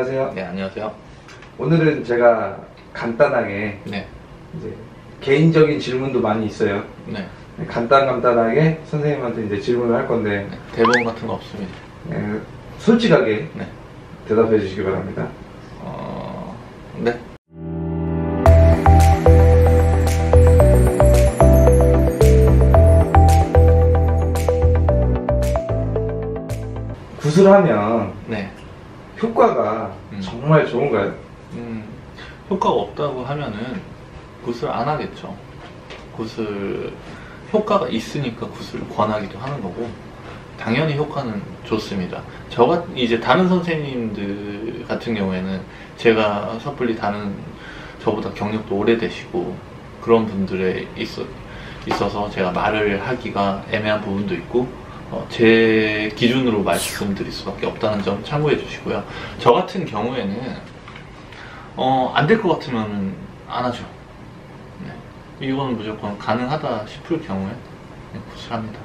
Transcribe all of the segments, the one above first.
안녕하세요. 네, 안녕하세요. 오늘은 제가 간단하게 네. 이제 개인적인 질문도 많이 있어요. 네. 간단하게 선생님한테 이제 질문을 할 건데 네. 대본 같은 거 없습니다. 솔직하게 네. 대답해 주시기 바랍니다. 네. 구슬하면 네. 효과가 정말 좋은가요? 효과가 없다고 하면은 굿을 안 하겠죠. 굿을 효과가 있으니까 굿을 권하기도 하는 거고, 당연히 효과는 좋습니다. 이제 다른 선생님들 같은 경우에는 제가 섣불리 다른 저보다 경력도 오래되시고 그런 분들에 있어서 제가 말을 하기가 애매한 부분도 있고, 제 기준으로 말씀드릴 수밖에 없다는 점 참고해 주시고요. 저 같은 경우에는 안 될 것 같으면 안 하죠. 네. 이거는 무조건 가능하다 싶을 경우에 굿을 합니다.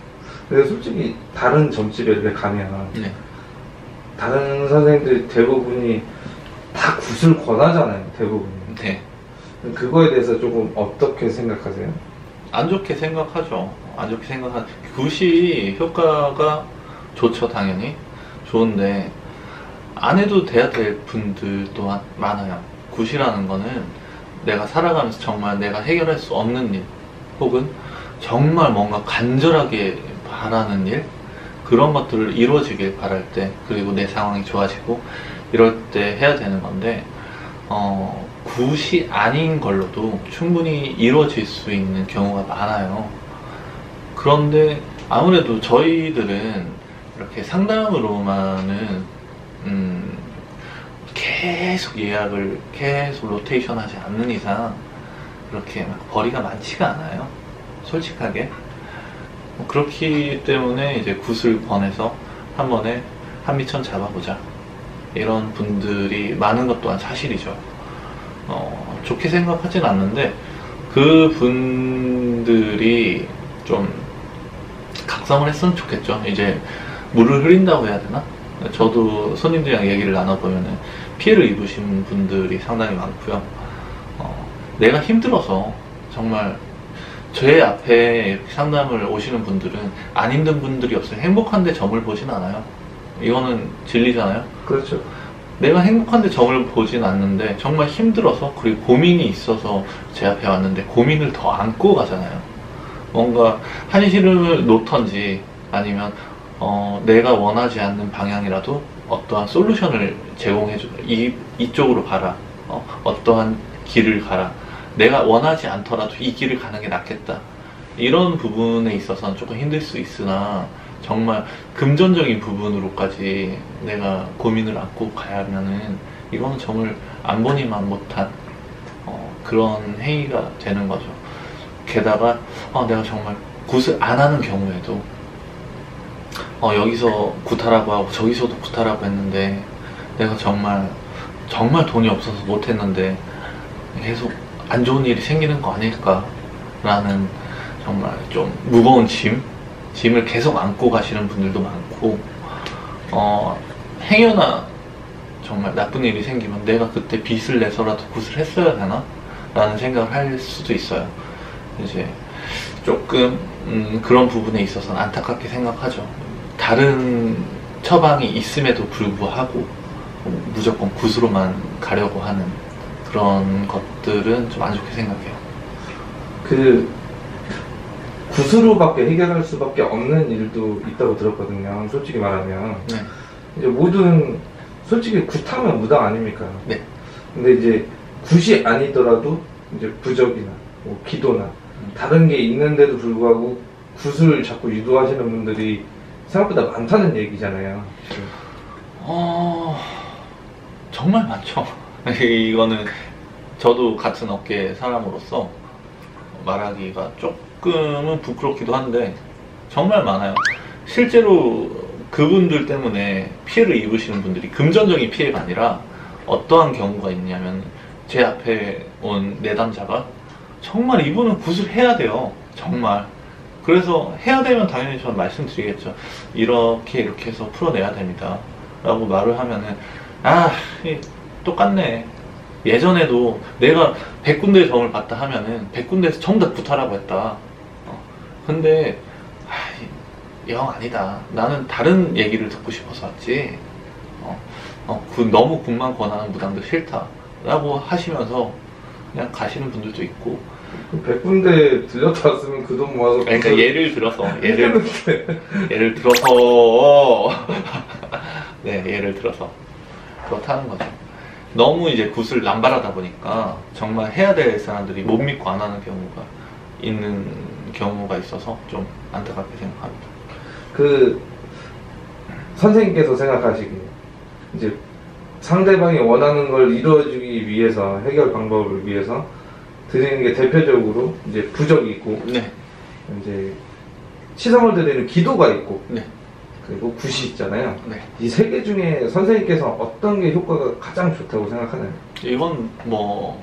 근데 솔직히 다른 점집에 이렇게 가면 네. 다른 선생님들 대부분이 다 굿을 권하잖아요. 대부분. 네. 그거에 대해서 조금 어떻게 생각하세요? 안 좋게 생각하죠. 안 좋게 생각하죠. 굿이 효과가 좋죠, 당연히. 좋은데 안 해도 돼야 될 분들도 많아요. 굿이라는 거는 내가 살아가면서 정말 내가 해결할 수 없는 일, 혹은 정말 뭔가 간절하게 바라는 일, 그런 것들을 이루어지길 바랄 때, 그리고 내 상황이 좋아지고 이럴 때 해야 되는 건데, 굿이 아닌 걸로도 충분히 이루어질 수 있는 경우가 많아요. 그런데 아무래도 저희들은 이렇게 상담으로만은 계속 예약을 계속 로테이션 하지 않는 이상 그렇게 막 벌이가 많지가 않아요, 솔직하게. 그렇기 때문에 이제 굿을 권해서 한 번에 한미천 잡아보자, 이런 분들이 많은 것 또한 사실이죠. 좋게 생각하진 않는데 그 분들이 좀 각성을 했으면 좋겠죠. 이제 물을 흐린다고 해야 되나? 저도 손님들이랑 얘기를 나눠보면 피해를 입으신 분들이 상당히 많고요. 내가 힘들어서 정말 제 앞에 상담을 오시는 분들은 안 힘든 분들이 없어요. 행복한데 점을 보진 않아요. 이거는 진리잖아요. 그렇죠. 내가 행복한데 점을 보진 않는데 정말 힘들어서, 그리고 고민이 있어서 제 앞에 왔는데 고민을 더 안고 가잖아요. 뭔가 한시름을 놓던지 아니면 내가 원하지 않는 방향이라도 어떠한 솔루션을 제공해줘. 이쪽으로 가라, 어떠한 길을 가라, 내가 원하지 않더라도 이 길을 가는 게 낫겠다, 이런 부분에 있어서는 조금 힘들 수 있으나, 정말 금전적인 부분으로까지 내가 고민을 안고 가야 하면은 이거는 정말 안 보니만 못한 그런 행위가 되는 거죠. 게다가 내가 정말 굿을 안 하는 경우에도 여기서 굿하라고 하고 저기서도 굿하라고 했는데 내가 정말 돈이 없어서 못했는데 계속 안 좋은 일이 생기는 거 아닐까라는 정말 좀 무거운 짐을 계속 안고 가시는 분들도 많고, 행여나 정말 나쁜 일이 생기면 내가 그때 빚을 내서라도 굿을 했어야 되나? 라는 생각을 할 수도 있어요. 이제 조금 그런 부분에 있어서는 안타깝게 생각하죠. 다른 처방이 있음에도 불구하고 무조건 굿으로만 가려고 하는 그런 것들은 좀 안 좋게 생각해요. 굿으로밖에 해결할 수밖에 없는 일도 있다고 들었거든요. 솔직히 말하면. 네. 이제 모든 솔직히 굿하면 무당 아닙니까? 네. 근데 이제 굿이 아니더라도 이제 부적이나 뭐 기도나 다른 게 있는데도 불구하고 굿을 자꾸 유도하시는 분들이 생각보다 많다는 얘기잖아요. 정말 많죠. 이거는 저도 같은 업계 사람으로서 말하기가 조금은 부끄럽기도 한데 정말 많아요. 실제로 그분들 때문에 피해를 입으시는 분들이 금전적인 피해가 아니라 어떠한 경우가 있냐면, 제 앞에 온 내담자가 정말 이분은 굿을 해야 돼요. 정말. 그래서 해야 되면 당연히 저는 말씀드리겠죠. 이렇게 해서 풀어내야 됩니다 라고 말을 하면은 똑같네. 예전에도 내가 100군데 점을 봤다 하면은 100군데에서 전부 다 구타라고 했다. 근데 영 아니다. 나는 다른 얘기를 듣고 싶어서 왔지. 너무 군만 권하는 무당도 싫다 라고 하시면서 그냥 가시는 분들도 있고. 100군데 들렸다 왔으면 그 돈 모아서. 그러니까 예를 들어서 네, 예를 들어서 그렇다는 거죠. 너무 이제 굿을 남발하다 보니까 정말 해야 될 사람들이 못 믿고 안 하는 경우가 있는 경우가 있어서 좀 안타깝게 생각합니다. 그 선생님께서 생각하시기에 이제 상대방이 원하는 걸 이루어주기 위해서, 해결 방법을 위해서 드리는 게 대표적으로 이제 부적이 있고, 네. 이제 치성을 드리는 기도가 있고, 네. 그리고 굿이 있잖아요. 네. 이 세 개 중에 선생님께서 어떤 게 효과가 가장 좋다고 생각하나요? 이건 뭐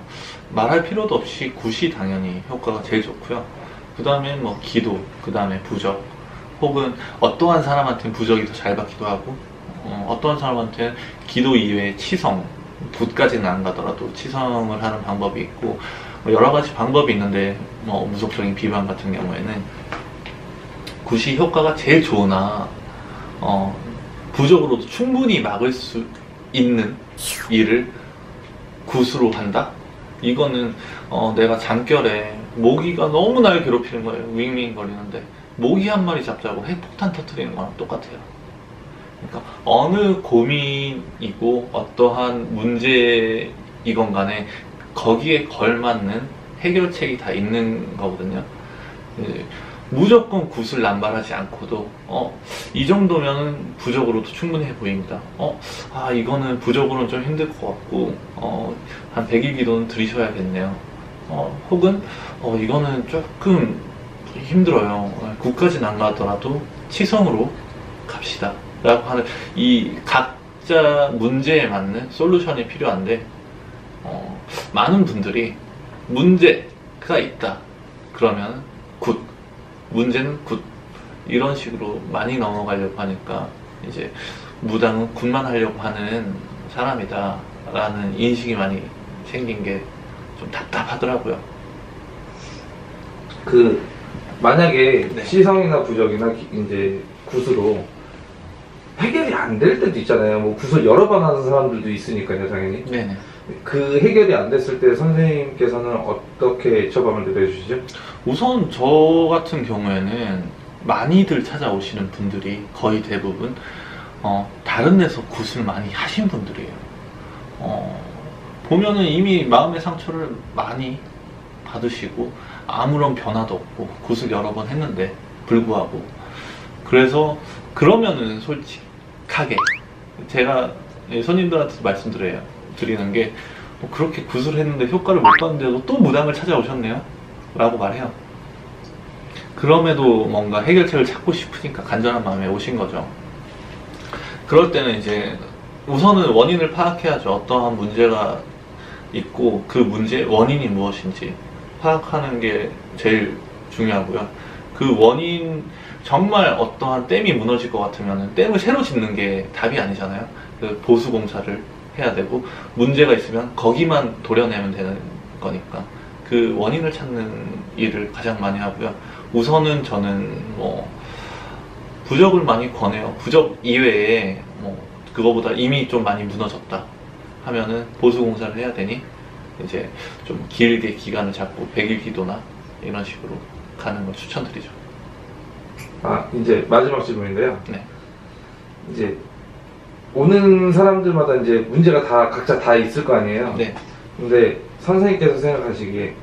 말할 필요도 없이 굿이 당연히 효과가 제일 좋고요. 그 다음에 뭐 기도, 그 다음에 부적, 혹은 어떠한 사람한테는 부적이 더 잘 받기도 하고, 어떠한 사람한테는 기도 이외에 치성, 굿까지는 안 가더라도 치성을 하는 방법이 있고, 뭐 여러 가지 방법이 있는데, 뭐 무속적인 비방 같은 경우에는 굿이 효과가 제일 좋으나 부적으로도 충분히 막을 수 있는 일을 굿으로 한다? 이거는 내가 잠결에 모기가 너무 날 괴롭히는 거예요. 윙윙 거리는데 모기 한 마리 잡자고 핵폭탄 터뜨리는 거랑 똑같아요. 그러니까 어느 고민이고 어떠한 문제이건 간에 거기에 걸맞는 해결책이 다 있는 거거든요. 무조건 굿을 남발하지 않고도 이 정도면 부적으로도 충분해 보입니다. 이거는 부적으로는 좀 힘들 것 같고 한 100일 기도는 들이셔야겠네요. 혹은 이거는 조금 힘들어요. 굿까지는 안 가더라도 치성으로 갑시다 라고 하는, 이 각자 문제에 맞는 솔루션이 필요한데 많은 분들이 문제가 있다 그러면 굿, 문제는 굿, 이런 식으로 많이 넘어가려고 하니까 이제 무당은 굿만 하려고 하는 사람이다 라는 인식이 많이 생긴 게 좀 답답하더라고요. 만약에 네. 시성이나 부적이나 이제 굿으로 해결이 안 될 때도 있잖아요. 뭐 굿을 여러 번 하는 사람들도 있으니까요, 당연히. 네네. 그 해결이 안 됐을 때 선생님께서는 어떻게 처방을 내려주시죠? 우선 저 같은 경우에는 많이들 찾아오시는 분들이 거의 대부분 다른 데서 굿을 많이 하신 분들이에요. 보면은 이미 마음의 상처를 많이 받으시고 아무런 변화도 없고 굿을 여러 번 했는데 불구하고, 그래서 그러면은 솔직하게 제가 손님들한테 말씀드리는 게 그렇게 굿을 했는데 효과를 못 봤는데도 또 무당을 찾아오셨네요 라고 말해요. 그럼에도 뭔가 해결책을 찾고 싶으니까 간절한 마음에 오신 거죠. 그럴 때는 이제 우선은 원인을 파악해야죠. 어떠한 문제가 있고 그 문제의 원인이 무엇인지 파악하는 게 제일 중요하고요. 그 원인, 정말 어떠한 댐이 무너질 것 같으면 댐을 새로 짓는 게 답이 아니잖아요. 그 보수 공사를 해야 되고, 문제가 있으면 거기만 도려내면 되는 거니까 그 원인을 찾는 일을 가장 많이 하고요. 우선은 저는 뭐 부적을 많이 권해요. 부적 이외에 뭐 그거보다 이미 좀 많이 무너졌다 하면은 보수 공사를 해야 되니 이제 좀 길게 기간을 잡고 100일 기도나 이런 식으로 가는 걸 추천드리죠. 이제 마지막 질문인데요. 네. 이제 오는 사람들마다 이제 문제가 각자 다 있을 거 아니에요. 네. 근데 선생님께서 생각하시기에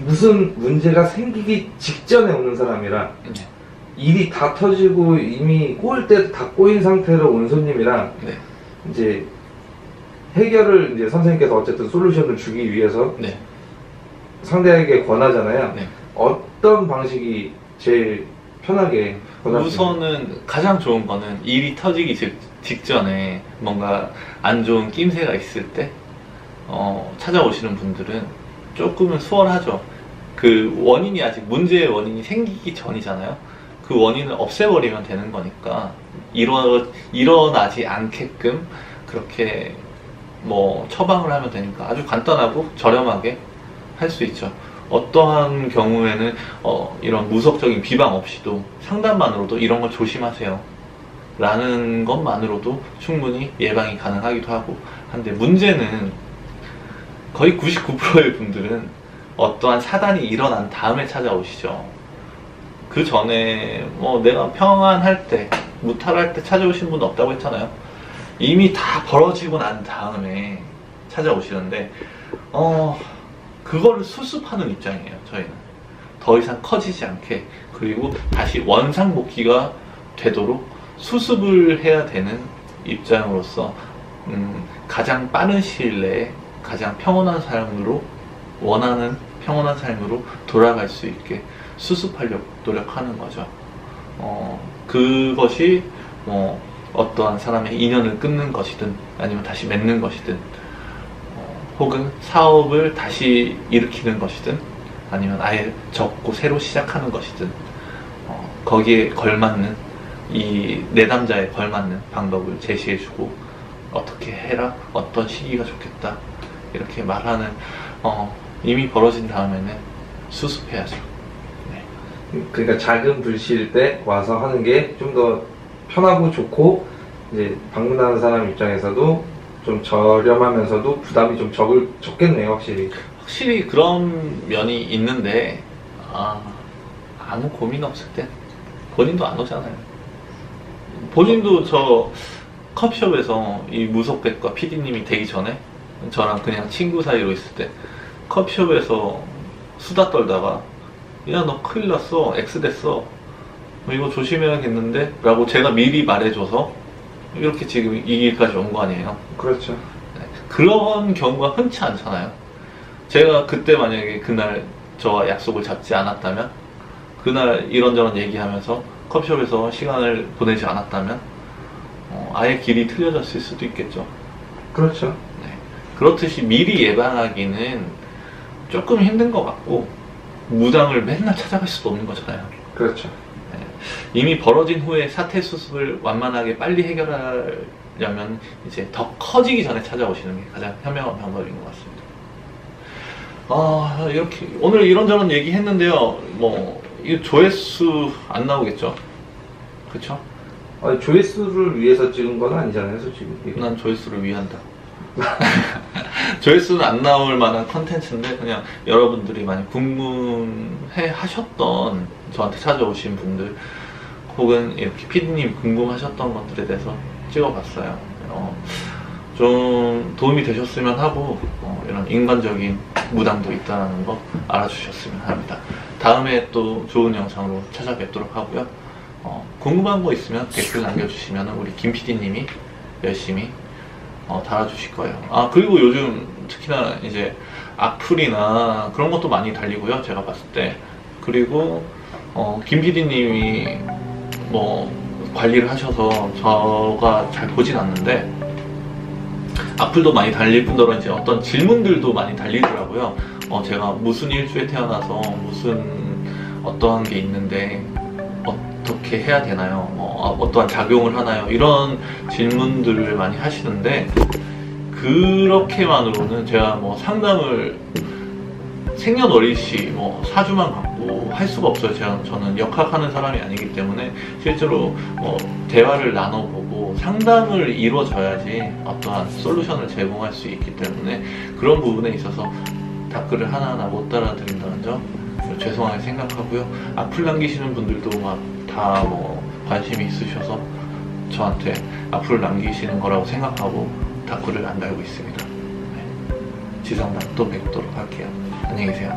무슨 문제가 생기기 직전에 오는 사람이랑 네. 일이 다 터지고 이미 꼬일 때 다 꼬인 상태로 온 손님이랑 네. 이제 해결을 이제 선생님께서 어쨌든 솔루션을 주기 위해서 네. 상대에게 권하잖아요. 네. 어떤 방식이 제일 편하게 권하시나요? 우선은 가장 좋은 거는 일이 터지기 직전에 뭔가 안 좋은 낌새가 있을 때 찾아오시는 분들은 조금은 수월하죠. 그 원인이 아직 문제의 원인이 생기기 전이잖아요. 그 원인을 없애버리면 되는 거니까 일어나지 않게끔 그렇게 뭐 처방을 하면 되니까 아주 간단하고 저렴하게 할 수 있죠. 어떠한 경우에는 이런 무속적인 비방 없이도 상담만으로도 이런 걸 조심하세요 라는 것만으로도 충분히 예방이 가능하기도 하고 한데, 문제는 거의 99%의 분들은 어떠한 사단이 일어난 다음에 찾아오시죠. 그 전에 뭐 내가 평안할 때, 무탈할 때 찾아오신 분 없다고 했잖아요. 이미 다 벌어지고 난 다음에 찾아오시는데 그거를 수습하는 입장이에요. 저희는 더 이상 커지지 않게, 그리고 다시 원상복귀가 되도록 수습을 해야 되는 입장으로서 가장 빠른 시일 내에 가장 평온한 삶으로, 원하는 평온한 삶으로 돌아갈 수 있게 수습하려고 노력하는 거죠. 그것이 뭐 어떠한 사람의 인연을 끊는 것이든 아니면 다시 맺는 것이든, 혹은 사업을 다시 일으키는 것이든 아니면 아예 접고 새로 시작하는 것이든, 거기에 걸맞는, 이 내담자에 걸맞는 방법을 제시해주고 어떻게 해라, 어떤 시기가 좋겠다 이렇게 말하는, 이미 벌어진 다음에는 수습해야죠. 네. 그러니까 작은 불씨일 때 와서 하는 게 좀 더 편하고 좋고, 이제 방문하는 사람 입장에서도 좀 저렴하면서도 부담이 좀 적겠네요, 확실히. 확실히 그런 면이 있는데, 아무 고민 없을 때 본인도 안 오잖아요. 본인도 저 커피숍에서 이 무속백과 PD님이 되기 전에 저랑 그냥 친구 사이로 있을 때 커피숍에서 수다 떨다가 야, 너 큰일 났어, X 됐어, 이거 조심해야겠는데 라고 제가 미리 말해줘서 이렇게 지금 이 길까지 온 거 아니에요. 그렇죠. 네. 그런 경우가 흔치 않잖아요. 제가 그때 만약에 그날 저와 약속을 잡지 않았다면, 그날 이런저런 얘기하면서 커피숍에서 시간을 보내지 않았다면 아예 길이 틀려졌을 수도 있겠죠. 그렇죠. 네. 그렇듯이 미리 예방하기는 조금 힘든 것 같고, 무당을 맨날 찾아갈 수도 없는 거잖아요. 그렇죠. 네. 이미 벌어진 후에 사태 수습을 완만하게 빨리 해결하려면 이제 더 커지기 전에 찾아오시는 게 가장 현명한 방법인 것 같습니다. 이렇게 오늘 이런저런 얘기 했는데요. 뭐 이 조회수 안 나오겠죠? 그쵸? 조회수를 위해서 찍은 건 아니잖아요, 솔직히. 난 조회수를 위한다. 조회수는 안 나올 만한 컨텐츠인데, 그냥 여러분들이 많이 궁금해 하셨던, 저한테 찾아오신 분들, 혹은 이렇게 PD님이 궁금하셨던 것들에 대해서 찍어봤어요. 좀 도움이 되셨으면 하고, 이런 인간적인 무당도 있다는 거 알아주셨으면 합니다. 다음에 또 좋은 영상으로 찾아뵙도록 하고요. 궁금한 거 있으면 댓글 남겨주시면 우리 김 PD님이 열심히 달아주실 거예요. 그리고 요즘 특히나 이제 악플이나 그런 것도 많이 달리고요, 제가 봤을 때. 그리고 김 PD님이 뭐 관리를 하셔서 저가 잘 보진 않는데, 악플도 많이 달릴 뿐더러 이제 어떤 질문들도 많이 달리더라고요. 제가 무슨 일주에 태어나서 무슨 어떠한 게 있는데 어떻게 해야 되나요? 어떠한 작용을 하나요? 이런 질문들을 많이 하시는데, 그렇게만으로는 제가 뭐 상담을 생년월일시 뭐 4주만 갖고 할 수가 없어요. 저는 역학하는 사람이 아니기 때문에 실제로 대화를 나눠보고 상담을 이루어져야지 어떠한 솔루션을 제공할 수 있기 때문에, 그런 부분에 있어서 댓글을 하나하나 못 달아드린다는 점 죄송하게 생각하고요. 악플 남기시는 분들도 막 다 관심이 있으셔서 저한테 악플을 남기시는 거라고 생각하고 댓글을 안 달고 있습니다. 네. 지상담 또 뵙도록 할게요. 안녕히 계세요.